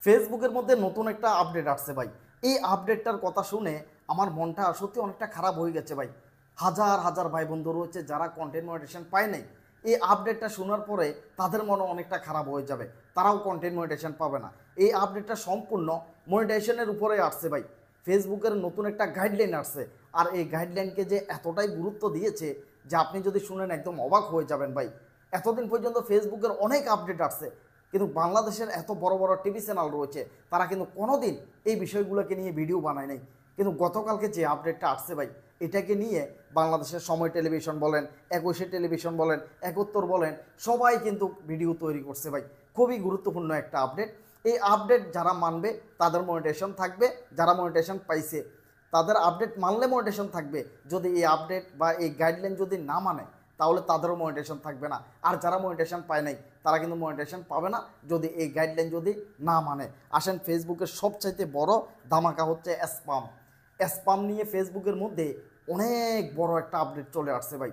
ফেসবুকের মধ্যে নতুন একটা আপডেট আসছে ভাই। এই আপডেটটার কথা শুনে আমার মনটা সত্যি অনেকটা খারাপ হয়ে গেছে ভাই। হাজার হাজার ভাই বন্ধু রয়েছে যারা কন্টেন্ট মনিটাইজেশন পায় নাই। এই আপডেটটা শোনার পরে তাদের মনে অনেকটা খারাপ হয়ে যাবে, তারাও কন্টেন্ট মনিটাইজেশন পাবে না। এই আপডেটটা সম্পূর্ণ মনিটাইজেশনের উপরে আসছে ভাই। ফেসবুকের নতুন একটা গাইডলাইন আসছে, আর এই গাইডলাইনকে যে এতটাই গুরুত্ব দিয়েছে যে আপনি যদি শুনেন একদম অবাক হয়ে যাবেন ভাই। এতদিন পর্যন্ত ফেসবুকের অনেক আপডেট আসছে, কিন্তু বাংলাদেশের এত বড় বড় টিভি চ্যানেল রয়েছে, তারা কিন্তু কোনোদিন এই বিষয়গুলোকে নিয়ে ভিডিও বানায় নাই। কিন্তু গতকালকে যে আপডেটটা আসছে ভাই, এটাকে নিয়ে বাংলাদেশের সময় টেলিভিশন বলেন, 21 টেলিভিশন বলেন, 71 বলেন, সবাই কিন্তু ভিডিও তৈরি করছে ভাই। খুবই গুরুত্বপূর্ণ একটা আপডেট। এই আপডেট যারা মানবে তাদের মনিটাইজেশন থাকবে, যারা মনিটাইজেশন পাইছে তাদের আপডেট মানলে মনিটাইজেশন থাকবে। যদি এই আপডেট বা এই গাইডলাইন যদি না মানে তাহলে তাদেরও মনিটাইজেশন থাকবে না। আর যারা মনিটাইজেশন পায় নাই তারা কিন্তু মনিটাইজেশন পাবে না যদি এই গাইডলাইন যদি না মানে। আসেন, ফেসবুকের সবচাইতে বড় ধামাকা হচ্ছে স্প্যাম। স্প্যাম নিয়ে ফেসবুকের মধ্যে অনেক বড় একটা আপডেট চলে আসছে ভাই।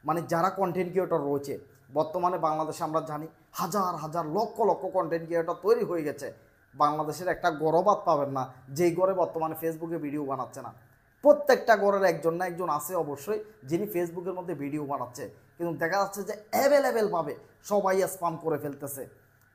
মানে যারা কন্টেন্ট ক্রিয়েটর রয়েছে বর্তমানে বাংলাদেশে, আমরা জানি হাজার হাজার লক্ষ লক্ষ কন্টেন্ট ক্রিয়েটর তৈরি হয়ে গেছে। বাংলাদেশের একটা গড়বাদ পাবেন না যেই গড়ে বর্তমানে ফেসবুকে ভিডিও বানাচ্ছে না। প্রত্যেকটা গড়ের একজন না একজন আছে অবশ্যই যিনি ফেসবুকের মধ্যে ভিডিও বানাচ্ছে, কিন্তু দেখা যাচ্ছে যে অ্যাভেলেবেল পাবে সবাই স্প্যাম করে ফেলতেছে।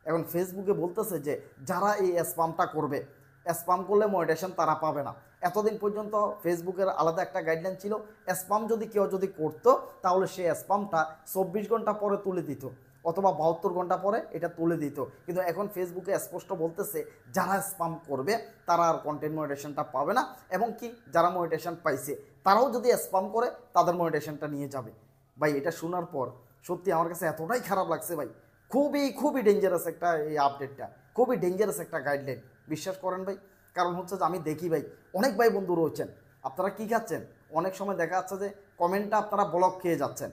এখন ফেসবুকে বলতেছে যে যারা এই স্প্যামটা করবে, স্প্যাম করলে মনিটাইজেশন তারা পাবে না। এতদিন পর্যন্ত ফেসবুকের আলাদা একটা গাইডলাইন ছিল, স্প্যাম যদি কেউ যদি করতো তাহলে সেই স্প্যামটা 24 ঘন্টা পরে তুলে দিত অথবা 72 ঘন্টা পরে এটা তুলে দিত। কিন্তু এখন ফেসবুকে স্পষ্ট বলতেছে যারা স্প্যাম করবে তারা আর কন্টেন্ট মনিটাইজেশনটা পাবে না, এবং কি যারা মনিটাইজেশন পাইছে তারাও যদি স্প্যাম করে তাদের মনিটাইজেশনটা নিয়ে যাবে। ভাই এটা শোনার পর সত্যি আমার কাছে এতটাই খারাপ লাগছে ভাই। খুবই খুবই ডেঞ্জারাস একটা এই আপডেটটা, খুবই ডেঞ্জারাস একটা গাইডলাইন। বিশ্বাস করেন ভাই, কারণ হচ্ছে যে আমি দেখি ভাই অনেক ভাই বন্ধু রয়েছেন, আপনারা কি খাচ্ছেন, অনেক সময় দেখা যাচ্ছে যে কমেন্টটা আপনারা ব্লক খেয়ে যাচ্ছেন।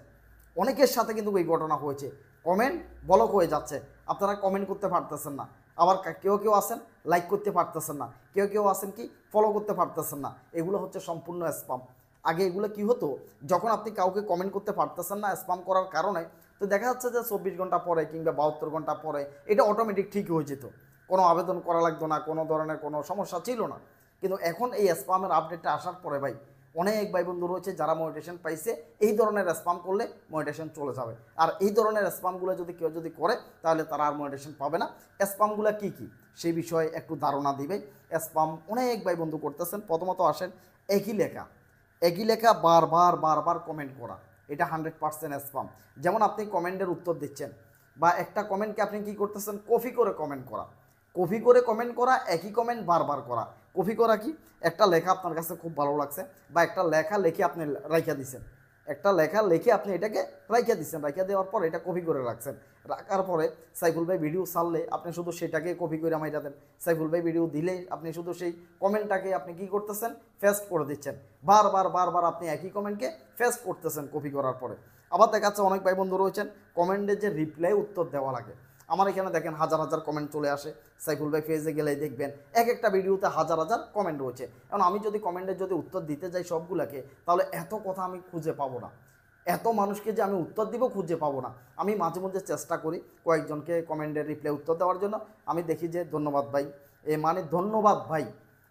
অনেকের সাথে কিন্তু এই ঘটনা হয়েছে, কমেন্ট ব্লক হয়ে যাচ্ছে, আপনারা কমেন্ট করতে পারতেছেন না। আবার কেউ কেউ আছেন লাইক করতে পারতেছেন না, কেউ কেউ আছেন কি ফলো করতে পারতেছেন না। এগুলো হচ্ছে সম্পূর্ণ স্প্যাম। আগে এগুলো কি হতো, যখন আপনি কাউকে কমেন্ট করতে পারতেছেন না স্প্যাম করার কারণে, তো দেখা যাচ্ছে যে 24 ঘন্টা পরে কিংবা 72 ঘন্টা পরে এটা অটোমেটিক ঠিক হয়ে যেত, কোনো আবেদন করা লাগতো না, কোনো ধরনের কোনো সমস্যা ছিল না। কিন্তু এখন এই স্প্যামের আপডেটটা আসার পরে ভাই অনেক ভাই বন্ধু রয়েছে যারা মনিটাইজেশন পাইছে, এই ধরনের স্প্যাম করলে মনিটাইজেশন চলে যাবে। আর এই ধরনের স্প্যামগুলো যদি কেউ যদি করে তাহলে তারা আর মনিটাইজেশন পাবে না। স্প্যামগুলো কী কী সেই বিষয়ে একটু ধারণা দিবে। স্প্যাম অনেক ভাই বন্ধু করতেছেন। প্রথমত আসেন, একই লেখা বারবার বারবার কমেন্ট করা, এটা 100% স্প্যাম। যেমন আপনি কমেন্টের উত্তর দিচ্ছেন, বা একটা কমেন্টকে আপনি কি করতেছেন, কপি করে কমেন্ট করা, কপি করে কমেন্ট করা, একই কমেন্ট বারবার করা। কপি করা কি, একটা লেখা আপনার কাছে খুব ভালো লাগছে বা একটা লেখা লিখে আপনি রাইখা দিচ্ছেন, একটা লেখা লিখে আপনি এটাকে রাইখা দিচ্ছেন, রাইখা দেওয়ার পর এটা কপি করে রাখছেন। রাখার পরে সাইফুল ভাই ভিডিও ছাড়লে আপনি শুধু সেটাকে কপি করে মাইরা দেন। সাইফুল ভাই ভিডিও দিলে আপনি শুধু সেই কমেন্টটাকে আপনি কি করতেছেন, পেস্ট করে দিচ্ছেন। বারবার বারবার আপনি একই কমেন্টকে পেস্ট করতেছেন কপি করার পরে। আবার দেখা যাচ্ছে অনেক ভাই বন্ধু রয়েছেন কমেন্টের যে রিপ্লাই উত্তর দেওয়া লাগে, আমার এখানে দেখেন হাজার হাজার কমেন্ট চলে আসে। সাইফুল ভাই পেজে গেলেই দেখবেন এক একটা ভিডিওতে হাজার হাজার কমেন্ট রয়েছে। এখন আমি যদি কমেন্টের যদি উত্তর দিতে যাই সবগুলাকে, তাহলে এত কথা আমি খুঁজে পাবো না, এত মানুষকে যে আমি উত্তর দিব খুঁজে পাবো না। আমি মাঝে মধ্যে চেষ্টা করি কয়েকজনকে কমেন্টের রিপ্লাই উত্তর দেওয়ার জন্য। আমি দেখি যে ধন্যবাদ ভাই, এ মানে ধন্যবাদ ভাই,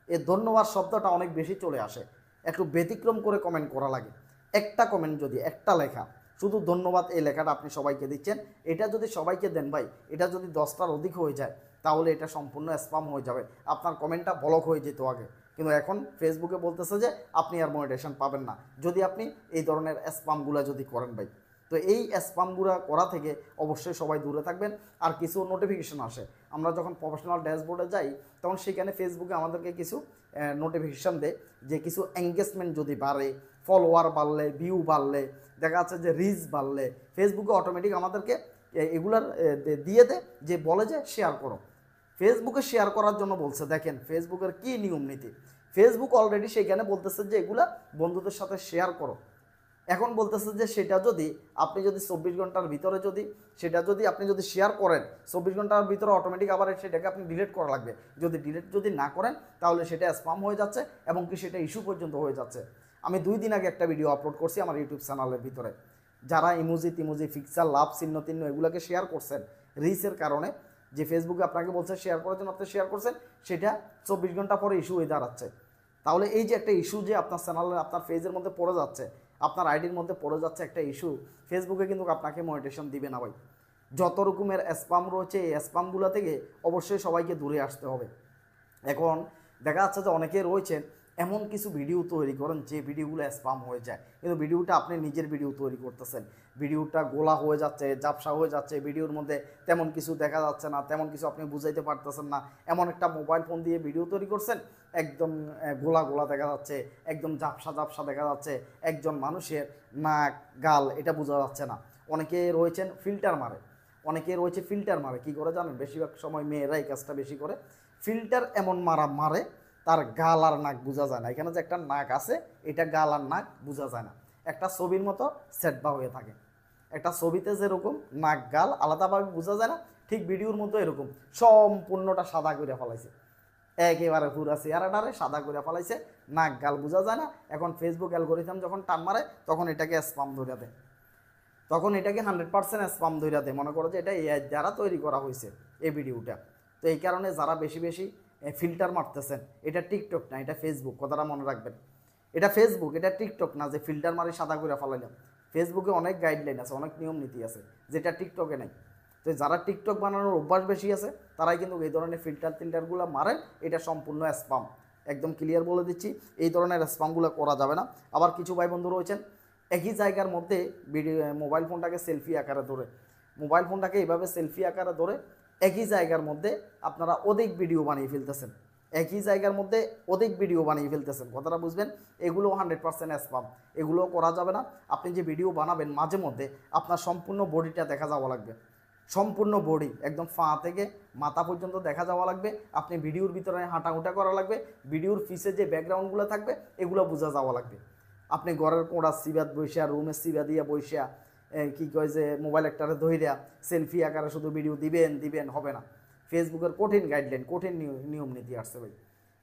এ ধন্যবাদ শব্দটা অনেক বেশি চলে আসে। একটু ব্যতিক্রম করে কমেন্ট করা লাগে। একটা কমেন্ট যদি একটা লেখা শুধু ধন্যবাদ এই লেখাটা আপনি সবাইকে দিচ্ছেন, এটা যদি সবাইকে দেন ভাই, এটা যদি 10টার অধিক হয়ে যায় তাহলে এটা সম্পূর্ণ স্প্যাম হয়ে যাবে, আপনার কমেন্টটা ব্লক হয়ে যেত আগে। কিন্তু এখন ফেসবুকে বলতেছে যে আপনি আর মনিটাইজেশন পাবেন না যদি আপনি এই ধরনের স্প্যামগুলো যদি করেন ভাই। তো এই স্প্যামগুলো করা থেকে অবশ্যই সবাই দূরে থাকবেন। আর কিছু নোটিফিকেশন আসে, আমরা যখন প্রফেশনাল ড্যাশবোর্ডে যাই তখন সেখানে ফেসবুকে আমাদেরকে কিছু নোটিফিকেশান দেয় যে কিছু এঙ্গেজমেন্ট যদি বাড়ে, ফলোয়ার বাড়লে, ভিউ বাড়লে, দেখা যাচ্ছে যে রিচ বাড়লে, ফেসবুকে অটোমেটিক আমাদেরকে এগুলার দিয়ে দেয়, যে বলে যে শেয়ার করো। ফেসবুকে শেয়ার করার জন্য বলছে, দেখেন ফেসবুকের কী নিয়ম নীতি। ফেসবুক অলরেডি সেখানে বলতেছে যে এগুলা বন্ধুদের সাথে শেয়ার করো। এখন বলতেছে যে সেটা যদি আপনি যদি 24 ঘন্টার ভিতরে যদি সেটা যদি আপনি যদি শেয়ার করেন 24 ঘন্টার ভিতরে অটোমেটিক আবার সেটাকে আপনি ডিলিট করা লাগবে। যদি ডিলিট যদি না করেন তাহলে সেটা স্প্যাম হয়ে যাচ্ছে, এবং কি সেটা ইস্যু পর্যন্ত হয়ে যাচ্ছে। আমি 2 দিন আগে একটা ভিডিও আপলোড করছি আমার ইউটিউব চ্যানেলের ভিতরে, যারা ইমোজি টিমোজি পিকচার লাভ চিহ্ন এগুলোকে শেয়ার করছেন রিচের কারণে, যে ফেসবুকে আপনাকে বলছে শেয়ার করার জন্য আপনি শেয়ার করছেন, সেটা 24 ঘন্টা পরে ইস্যু হয়ে দাঁড়াচ্ছে। তাহলে এই যে একটা ইস্যু যে আপনার চ্যানেলে আপনার পেজের মধ্যে পড়ে যাচ্ছে, আপনার আইডির মধ্যে পড়ে যাচ্ছে একটা ইস্যু, ফেসবুকে কিন্তু আপনাকে মনিটাইজেশন দিবে না ভাই। যত রকমের স্প্যাম রয়েছে এই স্প্যামগুলো থেকে অবশ্যই সবাইকে দূরে আসতে হবে। এখন দেখা যাচ্ছে যে অনেকে রয়েছেন এমন কিছু ভিডিও তৈরি করেন যে ভিডিওগুলো স্প্যাম হয়ে যায়, কিন্তু ভিডিওটা আপনি নিজের ভিডিও তৈরি করতেছেন, ভিডিওটা গোলা হয়ে যাচ্ছে, ঝাপসা হয়ে যাচ্ছে, ভিডিওর মধ্যে তেমন কিছু দেখা যাচ্ছে না, তেমন কিছু আপনি বুঝাইতে পারতেছেন না। এমন একটা মোবাইল ফোন দিয়ে ভিডিও তৈরি করছেন, একদম গোলা গোলা দেখা যাচ্ছে, একদম ঝাপসা ঝাপসা দেখা যাচ্ছে, একজন মানুষের নাক গাল এটা বোঝা যাচ্ছে না। অনেকে রয়েছেন ফিল্টার মারে, অনেকে রয়েছে ফিল্টার মারে, কী করে জানেন? বেশিরভাগ সময় মেয়েরা এই কাজটা বেশি করে। ফিল্টার এমন মারে তার গাল আর নাক বোঝা যায় না, এখানে যে একটা নাক আছে এটা গাল আর নাক বোঝা যায় না, একটা ছবির মতো সেটবা হয়ে থাকে। একটা ছবিতে যেরকম নাক গাল আলাদাভাবে বোঝা যায় না, ঠিক ভিডিওর মতো এরকম সম্পূর্ণটা সাদা করে ফেলাইছে, একেবারে পুরা চেহারাটারে সাদা করে ফেলাইছে, নাক গাল বোঝা যায় না। এখন ফেসবুক অ্যালগরিদম যখন টান মারে তখন এটাকে স্প্যাম ধরে দেয়, তখন এটাকে 100% স্প্যাম ধরে দেয়, মনে করো যে এটা এআই দ্বারা তৈরি করা হয়েছে এই ভিডিওটা। তো এই কারণে যারা বেশি বেশি ফিল্টার মারতেছেন, এটা টিকটক না, এটা ফেসবুক, কথাটা মনে রাখবেন। এটা ফেসবুক, এটা টিকটক না যে ফিল্টার মারি সাদা করে ফেলাইলাম। ফেসবুকে অনেক গাইডলাইন আছে, অনেক নিয়ম নীতি আছে, যেটা টিকটকে নেই। তো যারা টিকটক বানানোর অভ্যাস বেশি আছে তারাই কিন্তু এই ধরনের ফিল্টারগুলো মারেন, এটা সম্পূর্ণ স্প্যাম। একদম ক্লিয়ার বলে দিচ্ছি, এই ধরনের স্প্যামগুলো করা যাবে না। আবার কিছু ভাই বন্ধু রয়েছেন একই জায়গার মধ্যে ভিডিও মোবাইল ফোনটাকে সেলফি আকারে ধরে, মোবাইল ফোনটাকে এইভাবে সেলফি আকারে ধরে একই জায়গার মধ্যে আপনারা অধিক ভিডিও বানিয়ে ফেলতেছেন, একই জায়গার মধ্যে অধিক ভিডিও বানিয়ে ফেলতেছেন, কথাটা বুঝবেন। এগুলো 100% স্প্যাম, এগুলো করা যাবে না। আপনি যে ভিডিও বানাবেন মাঝে মধ্যে আপনার সম্পূর্ণ বডিটা দেখা যাওয়া লাগবে, সম্পূর্ণ বডি একদম পা থেকে মাথা পর্যন্ত দেখা যাওয়া লাগবে। আপনি ভিডিওর ভিতরে হাঁটাহুটা করা লাগবে, ভিডিওর পিছে যে ব্যাকগ্রাউন্ডগুলো থাকবে এগুলো বোঝা যাওয়া লাগবে। আপনি ঘরের কোড়া সিবাদ বৈশা, রুমের সিবা দিয়া বৈশা, কি কয় যে মোবাইল একটারে ধইরা সেলফি আকারে শুধু ভিডিও দিবেন হবে না। ফেসবুকের কঠিন গাইডলাইন, কঠিন নিয়ম নীতি আসছে ভাই,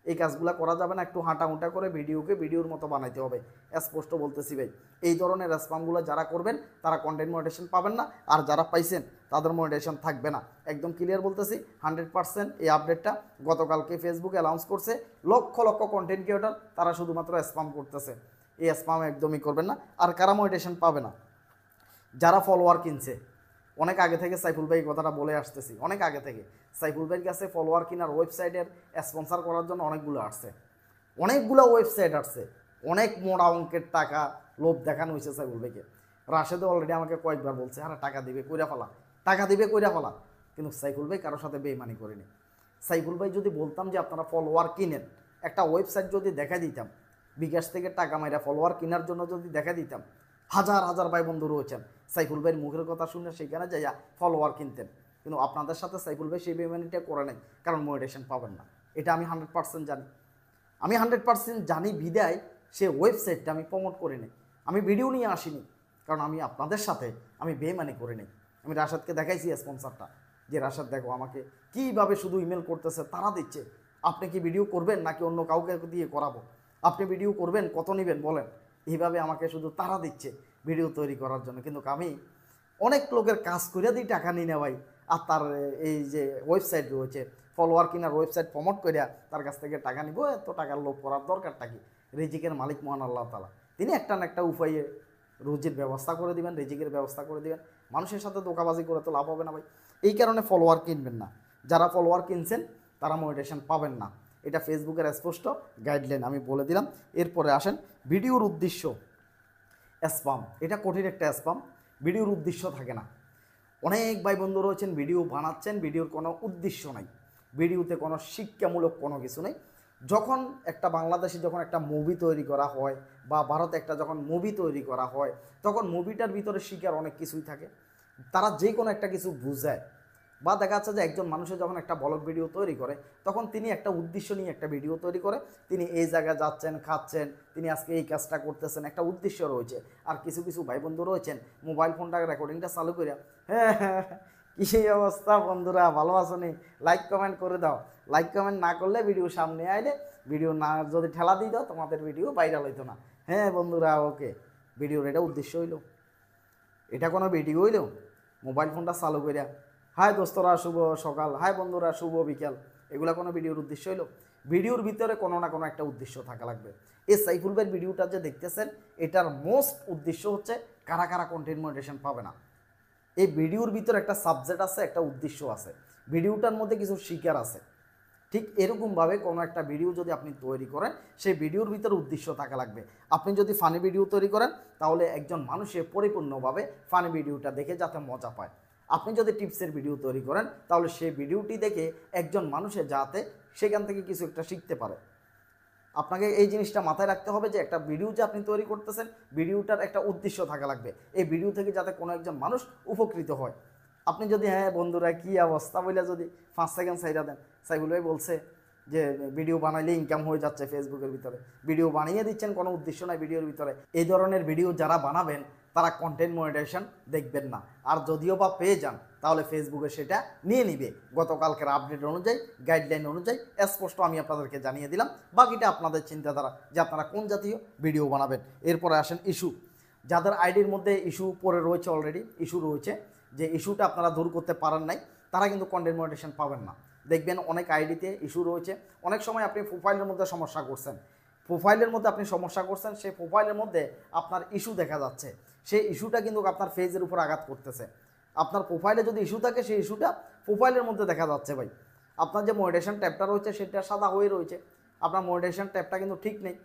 এই কাজগুলো করা যাবে না। একটু হাঁটাহুটা করে ভিডিওকে ভিডিওর মতো বানাইতে হবে, স্পষ্ট বলতেছি ভাই। এই ধরনের স্প্যামগুলো যারা করবেন তারা কন্টেন্ট মনিটাইজেশন পাবেন না, আর যারা পাইছেন তাদের মনিটাইজেশন থাকবে না। একদম ক্লিয়ার বলতেছি, 100% এই আপডেটটা গতকালকে ফেসবুকে অ্যানাউন্স করছে। লক্ষ লক্ষ কন্টেন্ট ক্রিয়েটর তারা শুধুমাত্র স্প্যাম করতেছে, এই স্প্যাম একদমই করবেন না। আর কারা মনিটাইজেশন পাবে না? যারা ফলোয়ার কিনছে, অনেক আগে থেকে সাইফুল ভাই কথাটা বলে আসতেছি, অনেক আগে থেকে সাইফুল ভাইয়ের কাছে ফলোয়ার কেনার ওয়েবসাইটের স্পন্সর করার জন্য অনেকগুলো আসছে, অনেকগুলো ওয়েবসাইট আসছে, অনেক মোটা অঙ্কের টাকা লোভ দেখানো হয়েছে সাইফুল ভাইকে। রাশেদও অলরেডি আমাকে কয়েকবার বলছে আরে টাকা দিবে কইরা ফেলা, টাকা দিবে কইরা ফেলা, কিন্তু সাইফুল ভাই কারোর সাথে বেইমানি করেনি। সাইফুল ভাই যদি বলতাম যে আপনারা ফলোয়ার কিনেন, একটা ওয়েবসাইট যদি দেখা দিতাম, বিকাশ থেকে টাকা মাইরা ফলোয়ার কেনার জন্য যদি দেখা দিতাম, হাজার হাজার ভাই বন্ধু রয়েছেন সাইফুল ভাইয়ের মুখের কথা শুনে সেখানে যাইয়া ফলোয়ার কিনতেন। কিন্তু আপনাদের সাথে সাইফুল ভাই সেই বেইমানিটা করে নেই, কারণ মনিটাইজেশন পাবেন না, এটা আমি 100% জানি। আমি 100% জানি বিদায় সে ওয়েবসাইটটা আমি প্রমোট করে নিই, আমি ভিডিও নিয়ে আসিনি, কারণ আমি আপনাদের সাথে আমি বেইমানি করে নিই। আমি রাশাদকে দেখাইছি স্পন্সরটা, যে রাশাদ দেখো আমাকে কীভাবে শুধু ইমেল করতেছে, তারা দিচ্ছে, আপনি কি ভিডিও করবেন নাকি অন্য কাউকে দিয়ে করাবো, আপনি ভিডিও করবেন কত নেবেন বলেন, এইভাবে আমাকে শুধু তারা দিচ্ছে ভিডিও তৈরি করার জন্য। কিন্তু আমি অনেক লোকের কাজ করে দিই, টাকা নিই না ভাই। আর তার এই যে ওয়েবসাইট রয়েছে ফলোয়ার কিনার ওয়েবসাইট প্রমোট করিয়া তার কাছ থেকে টাকা নিব, এত টাকার লোভ করার দরকারটা কি? রিজিকের মালিক মহান আল্লাহ তাআলা, তিনি একটা না একটা উপায়ে রুজির ব্যবস্থা করে দিবেন, রিজিকের ব্যবস্থা করে দিবেন। মানুষের সাথে ধোঁকাবাজি করে তো লাভ হবে না ভাই। এই কারণে ফলোয়ার কিনবেন না, যারা ফলোয়ার কিনছেন তারা মনিটাইজেশন পাবেন না, এটা ফেসবুকের স্পষ্ট গাইডলাইন, আমি বলে দিলাম। এরপরে আসেন ভিডিওর উদ্দেশ্য স্প্যাম, এটা কঠিন একটা স্প্যাম, ভিডিওর উদ্দেশ্য থাকে না। অনেক ভাই বন্ধু রয়েছেন ভিডিও বানাচ্ছেন, ভিডিওর কোনো উদ্দেশ্য নাই, ভিডিওতে কোনো শিক্ষামূলক কোনো কিছু নেই। যখন একটা বাংলাদেশে যখন একটা মুভি তৈরি করা হয় বা ভারতে একটা যখন মুভি তৈরি করা হয়, তখন মুভিটার ভিতরে শিখার অনেক কিছুই থাকে, তারা যে কোনো একটা কিছু বুঝায়। বা দেখা যাচ্ছে যে একজন মানুষের যখন একটা ব্লগ ভিডিও তৈরি করে, তখন তিনি একটা উদ্দেশ্য নিয়ে একটা ভিডিও তৈরি করে, তিনি এই জায়গায় যাচ্ছেন, খাচ্ছেন, তিনি আজকে এই কাজটা করতেছেন, একটা উদ্দেশ্য রয়েছে। আর কিছু কিছু ভাই বন্ধু রয়েছেন মোবাইল ফোনটা রেকর্ডিংটা চালু করে হ্যাঁ কী সেই অবস্থা বন্ধুরা, ভালো আছো নি, লাইক কমেন্ট করে দাও, লাইক কমেন্ট না করলে ভিডিও সামনে আইলে, ভিডিও না যদি ঠেলা দিয়ে দাও তোমাদের ভিডিও ভাইরাল হইতো না। হ্যাঁ বন্ধুরা, ওকে, ভিডিওর এটা উদ্দেশ্য হইল? এটা কোনো ভিডিও হইল? মোবাইল ফোনটা চালু করিয়া হাই দোস্তরা শুভ সকাল, হাই বন্ধুরা শুভ বিকাল, এগুলা কোনো ভিডিওর উদ্দেশ্য হইলো? ভিডিওর ভিতরে কোনো না কোনো একটা উদ্দেশ্য থাকা লাগবে। এই সাইফুল ভাইয়ের ভিডিওটা যে দেখতেছেন, এটার মোস্ট উদ্দেশ্য হচ্ছে কারা কারা কন্টেন্ট মনিটাইজেশন পাবে না। এই ভিডিওর ভিতরে একটা সাবজেক্ট আছে, একটা উদ্দেশ্য আছে, ভিডিওটার মধ্যে কিছু শিকার আছে। ঠিক এরকমভাবে কোনো একটা ভিডিও যদি আপনি তৈরি করেন, সেই ভিডিওর ভিতরে উদ্দেশ্য থাকা লাগবে। আপনি যদি ফানি ভিডিও তৈরি করেন, তাহলে একজন মানুষে পরিপূর্ণভাবে ফানি ভিডিওটা দেখে যাতে মজা পায়। আপনি যদি টিপসের ভিডিও তৈরি করেন, তাহলে সেই ভিডিওটি দেখে একজন মানুষে যাতে সেখান থেকে কিছু একটা শিখতে পারে। আপনাকে এই জিনিসটা মাথায় রাখতে হবে যে একটা ভিডিও যে আপনি তৈরি করতেছেন, ভিডিওটার একটা উদ্দেশ্য থাকা লাগবে। এই ভিডিও থেকে যাতে কোনো একজন মানুষ উপকৃত হয়। আপনি যদি হ্যাঁ বন্ধুরা কী অবস্থা বলে যদি 5 সেকেন্ড সাইডা দেন, সাইফুল ভাই বলছে যে ভিডিও বানাইলে ইনকাম হয়ে যাচ্ছে ফেসবুকের ভিতরে, ভিডিও বানিয়ে দিচ্ছেন, কোনো উদ্দেশ্য নাই ভিডিওর ভিতরে। এই ধরনের ভিডিও যারা বানাবেন তারা কন্টেন্ট মনিটাইজেশন দেখবেন না। আর যদিও বা পেয়ে যান, তাহলে ফেসবুকে সেটা নিয়ে নিবে। গতকালকের আপডেট অনুযায়ী, গাইডলাইন অনুযায়ী স্পষ্ট আমি আপনাদেরকে জানিয়ে দিলাম। বাকিটা আপনাদের চিন্তাধারা যে আপনারা কোন জাতীয় ভিডিও বানাবেন। এরপরে আসেন ইস্যু। যাদের আইডির মধ্যে ইস্যু পড়ে রয়েছে, অলরেডি ইস্যু রয়েছে, যে ইস্যুটা আপনারা দূর করতে পারেন নাই, তারা কিন্তু কন্টেন্ট মনিটাইজেশন পাবেন না। দেখবেন অনেক আইডিতে ইস্যু রয়েছে। অনেক সময় আপনি প্রোফাইলের মধ্যে সমস্যা করছেন, সেই প্রোফাইলের মধ্যে আপনার ইস্যু দেখা যাচ্ছে। সেই ইস্যুটা কিন্তু আপনার ফেজের উপর আঘাত করতেছে। আপনার প্রোফাইলে যদি ইস্যু থাকে, সেই ইস্যুটা প্রোফাইলের মধ্যে দেখা যাচ্ছে। ভাই, আপনার যে মনিটাইজেশন ট্যাবটা রয়েছে সেটা সাদা হয়ে রয়েছে, আপনার মনিটাইজেশন ট্যাবটা কিন্তু ঠিক নেই।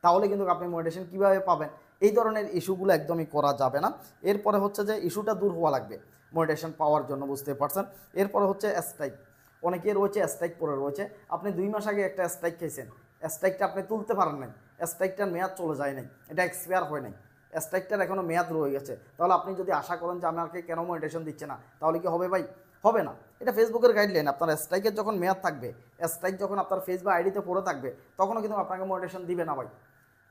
তাহলে কিন্তু আপনি মনিটাইজেশন কীভাবে পাবেন? এই ধরনের ইস্যুগুলো একদমই করা যাবে না। এরপরে হচ্ছে যে ইস্যুটা দূর হওয়া লাগবে মনিটাইজেশন পাওয়ার জন্য, বুঝতে পারছেন। এরপরে হচ্ছে স্ট্রাইক। অনেকে রয়েছে স্ট্রাইক পড়ে রয়েছে। আপনি 2 মাস আগে একটা স্ট্রাইক খেয়েছেন, স্ট্রাইকটা আপনি তুলতে পারেন নাই, স্ট্রাইকটার মেয়াদ চলে যায় নাই, এটা এক্সপায়ার হয় নাই, স্ট্রাইকটার এখনও মেয়াদ রয়ে গেছে। তাহলে আপনি যদি আশা করেন যে আমাকে কেন মনিটাইজেশন দিচ্ছে না, তাহলে কি হবে ভাই? হবে না। এটা ফেসবুকের গাইডলাইন। আপনার স্ট্রাইকের যখন মেয়াদ থাকবে, স্ট্রাইক যখন আপনার ফেসবুক আইডিতে পড়ে থাকবে, তখনও কিন্তু আপনাকে মনিটাইজেশন দিবে না ভাই।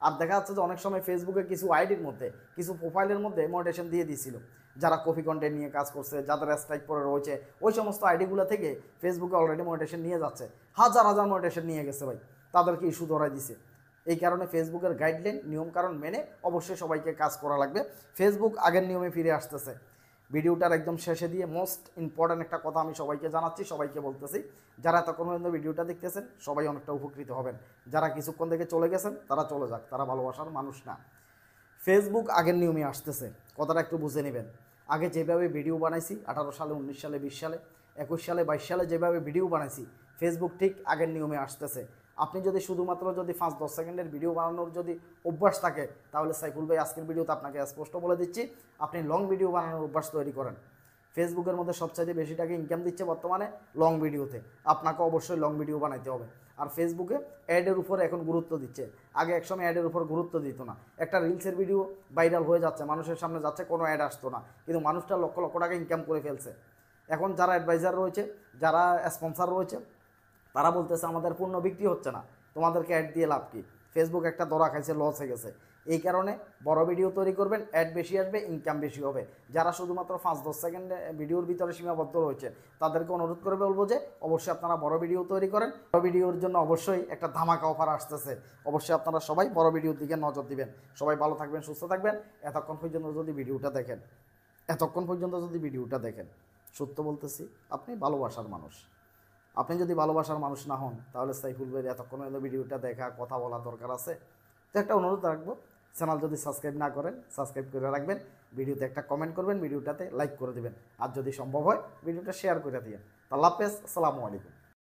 আর দেখা যাচ্ছে যে অনেক সময় ফেসবুকে কিছু আইডির মধ্যে, কিছু প্রোফাইলের মধ্যে মনিটাইজেশন দিয়ে দিয়েছিল, যারা কপি কন্টেন্ট নিয়ে কাজ করছে, যাদের স্ট্রাইক পড়ে রয়েছে, ওই সমস্ত আইডিগুলো থেকে ফেসবুকে অলরেডি মনিটাইজেশন নিয়ে যাচ্ছে, হাজার হাজার মনিটাইজেশন নিয়ে গেছে ভাই, তাদেরকে ইস্যু ধরাই দিছে। এই কারণে ফেসবুকের গাইডলাইন, নিয়মকানুন মেনে অবশ্যই সবাইকে কাজ করা লাগবে। ফেসবুক আগের নিয়মে ফিরে আসতেছে। ভিডিওটার একদম শেষে দিয়ে মোস্ট ইম্পর্ট্যান্ট একটা কথা আমি সবাইকে জানাচ্ছি, সবাইকে বলতেছি, যারা এতক্ষণ পর্যন্ত ভিডিওটা দেখতেছেন সবাই অনেকটা উপকৃত হবেন। যারা কিছুক্ষণ থেকে চলে গেছেন তারা চলে যাক, তারা ভালোবাসার মানুষ না। ফেসবুক আগের নিয়মে আসতেছে, কথাটা একটু বুঝে নেবেন। আগে যেভাবে ভিডিও বানাইছি 18 সালে, 19 সালে, 20 সালে, 21 সালে, 22 সালে যেভাবে ভিডিও বানাইছি, ফেসবুক ঠিক আগের নিয়মে আসতেছে। আপনি যদি শুধুমাত্র যদি 5-10 সেকেন্ডের ভিডিও বানানোর যদি অভ্যাস থাকে, তাহলে সাইফুল ভাই আজকের ভিডিওতে আপনাকে স্পষ্ট বলে দিচ্ছি, আপনি লং ভিডিও বানানোর অভ্যাস তৈরি করেন। ফেসবুকের মধ্যে সবচাইতে বেশি টাকা ইনকাম দিচ্ছে বর্তমানে লং ভিডিওতে। আপনাকে অবশ্যই লং ভিডিও বানাইতে হবে। আর ফেসবুকে অ্যাডের উপর এখন গুরুত্ব দিচ্ছে, আগে একসময় অ্যাডের উপর গুরুত্ব দিত না। একটা রিলসের ভিডিও ভাইরাল হয়ে যাচ্ছে, মানুষের সামনে যাচ্ছে, কোনো অ্যাড আসতো না, কিন্তু মানুষটা লক্ষ লক্ষ টাকা ইনকাম করে ফেলছে। এখন যারা অ্যাডভাইজার রয়েছে, যারা স্পন্সর রয়েছে, তারা বলতেছে আমাদের পণ্য বিক্রি হচ্ছে না, তোমাদেরকে অ্যাড দিয়ে লাভ কি? ফেসবুক একটা ধরা খাইছে, লস হয়ে গেছে। এই কারণে বড় ভিডিও তৈরি করবেন, অ্যাড বেশি আসবে, ইনকাম বেশি হবে। যারা শুধুমাত্র 5-10 সেকেন্ডে ভিডিওর ভিতরে সীমাবদ্ধ রয়েছে, তাদেরকে অনুরোধ করে বলবো যে অবশ্যই আপনারা বড় ভিডিও তৈরি করেন। বড় ভিডিওর জন্য অবশ্যই একটা ধামাকা অফার আসতেছে, অবশ্যই আপনারা সবাই বড় ভিডিওর দিকে নজর দিবেন। সবাই ভালো থাকবেন, সুস্থ থাকবেন। এতক্ষণ পর্যন্ত যদি ভিডিওটা দেখেন, সত্য বলতেছি, আপনি ভালোবাসার মানুষ। আপনি যদি ভালোবাসার মানুষ না হন, তাহলে সাইফুল ভাই এতক্ষণ ভিডিওটা দেখা, কথা বলা দরকার আছে। তো একটা অনুরোধ রাখবো, চ্যানেল যদি সাবস্ক্রাইব না করেন, সাবস্ক্রাইব করে রাখবেন, ভিডিওতে একটা কমেন্ট করবেন, ভিডিওটাতে লাইক করে দেবেন, আর যদি সম্ভব হয় ভিডিওটা শেয়ার করে দিবেন। আল্লাহ হাফেজ, আসসালামু আলাইকুম।